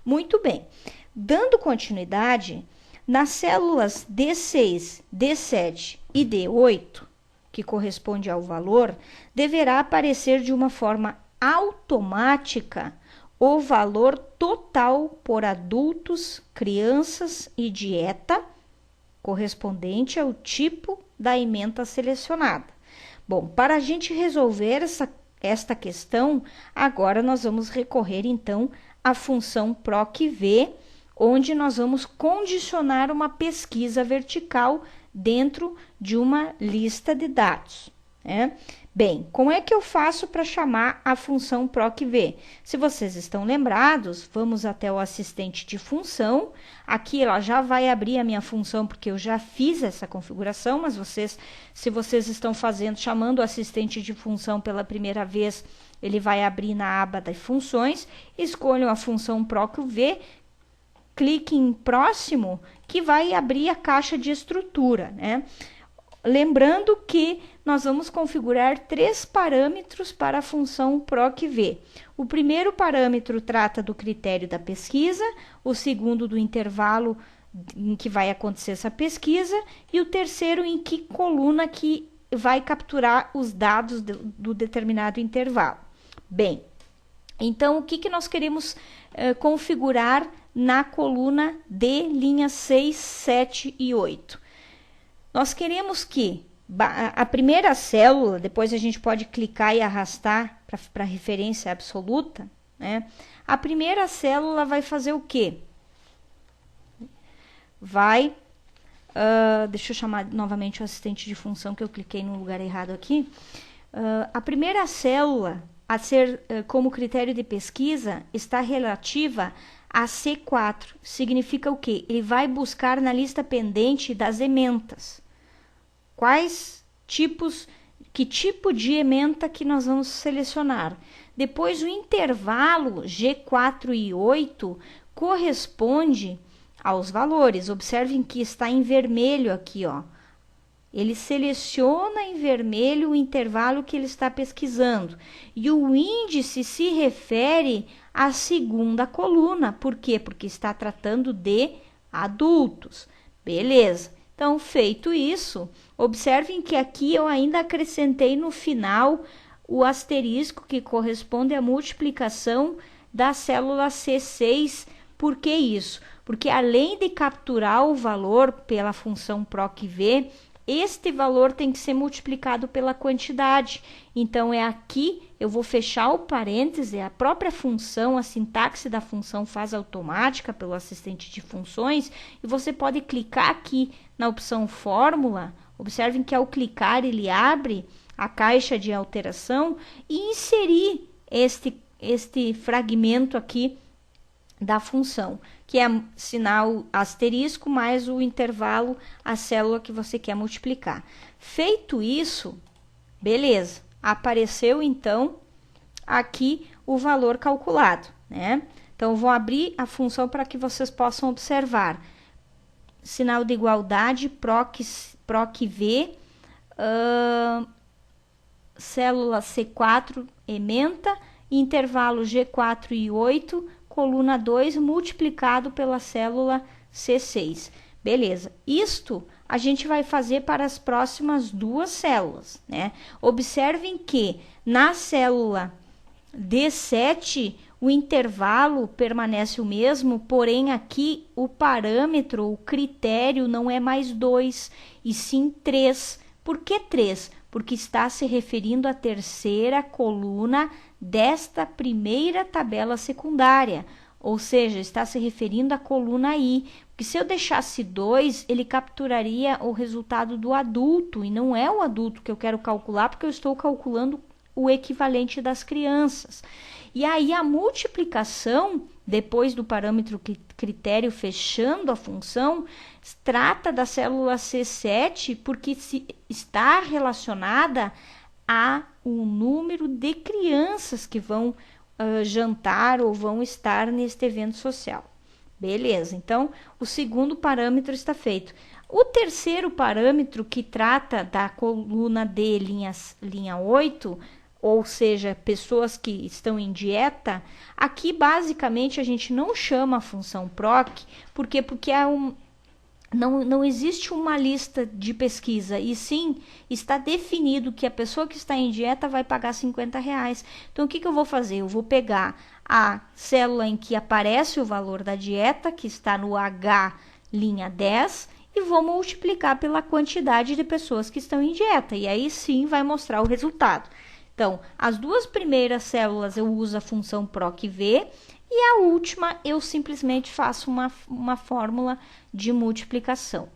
Muito bem. Dando continuidade, nas células D6, D7 e D8, que corresponde ao valor, deverá aparecer de uma forma automática o valor total por adultos, crianças e dieta, correspondente ao tipo da ementa selecionada. Bom, para a gente resolver esta questão, agora nós vamos recorrer então à função PROC-V, onde nós vamos condicionar uma pesquisa vertical dentro de uma lista de dados, né? Bem, como é que eu faço para chamar a função PROC-V? Se vocês estão lembrados, vamos até o assistente de função. Aqui ela já vai abrir a minha função, porque eu já fiz essa configuração, mas se vocês estão chamando o assistente de função pela primeira vez, ele vai abrir na aba das funções. Escolham a função PROC-V, clique em próximo, que vai abrir a caixa de estrutura, né? Lembrando que nós vamos configurar 3 parâmetros para a função PROC-V. O primeiro parâmetro trata do critério da pesquisa, o segundo do intervalo em que vai acontecer essa pesquisa e o terceiro em que coluna que vai capturar os dados do determinado intervalo. Bem, então o que nós queremos configurar na coluna D, linhas 6, 7 e 8? Nós queremos que a primeira célula, depois a gente pode clicar e arrastar para referência absoluta, né? A primeira célula vai fazer o quê? Deixa eu chamar novamente o assistente de função, que eu cliquei no lugar errado aqui. A primeira célula a ser como critério de pesquisa está relativa a C4. Significa o quê? Ele vai buscar na lista pendente das ementas. Que tipo de ementa que nós vamos selecionar? Depois, o intervalo G4 e 8 corresponde aos valores. Observem que está em vermelho aqui, ó. Ele seleciona em vermelho o intervalo que ele está pesquisando. E o índice se refere à segunda coluna. Por quê? Porque está tratando de adultos. Beleza. Então, feito isso, observem que aqui eu ainda acrescentei no final o asterisco que corresponde à multiplicação da célula C6. Por que isso? Porque além de capturar o valor pela função PROC-V, este valor tem que ser multiplicado pela quantidade. Então, é aqui, eu vou fechar o parêntese, a própria função, a sintaxe da função faz automática pelo assistente de funções, e você pode clicar aqui na opção fórmula. Observem que ao clicar ele abre a caixa de alteração e inserir este fragmento aqui da função, que é sinal asterisco mais o intervalo, a célula que você quer multiplicar. Feito isso, beleza, apareceu então aqui o valor calculado, né? Então, vou abrir a função para que vocês possam observar. Sinal de igualdade, PROC-V, célula C4, ementa, intervalo G4 e 8, coluna 2 multiplicado pela célula C6. Beleza. Isto a gente vai fazer para as próximas duas células, né? Observem que na célula D7 o intervalo permanece o mesmo, porém aqui o parâmetro, o critério não é mais 2, e sim 3. Por que 3? Porque está se referindo à terceira coluna desta primeira tabela secundária, ou seja, está se referindo à coluna I, porque se eu deixasse 2, ele capturaria o resultado do adulto, e não é o adulto que eu quero calcular, porque eu estou calculando o equivalente das crianças. E aí a multiplicação, depois do parâmetro critério fechando a função, trata da célula C7, porque está relacionada a um número de crianças que vão jantar ou vão estar neste evento social. Beleza, então o segundo parâmetro está feito. O terceiro parâmetro, que trata da coluna D, linha 8, ou seja, pessoas que estão em dieta, aqui basicamente a gente não chama a função PROC, porque não existe uma lista de pesquisa, e sim está definido que a pessoa que está em dieta vai pagar R$ 50. Então, o que eu vou fazer? Eu vou pegar a célula em que aparece o valor da dieta, que está no H'10, e vou multiplicar pela quantidade de pessoas que estão em dieta, e aí sim vai mostrar o resultado. Então, as duas primeiras células eu uso a função PROC-V, e a última eu simplesmente faço uma fórmula de multiplicação.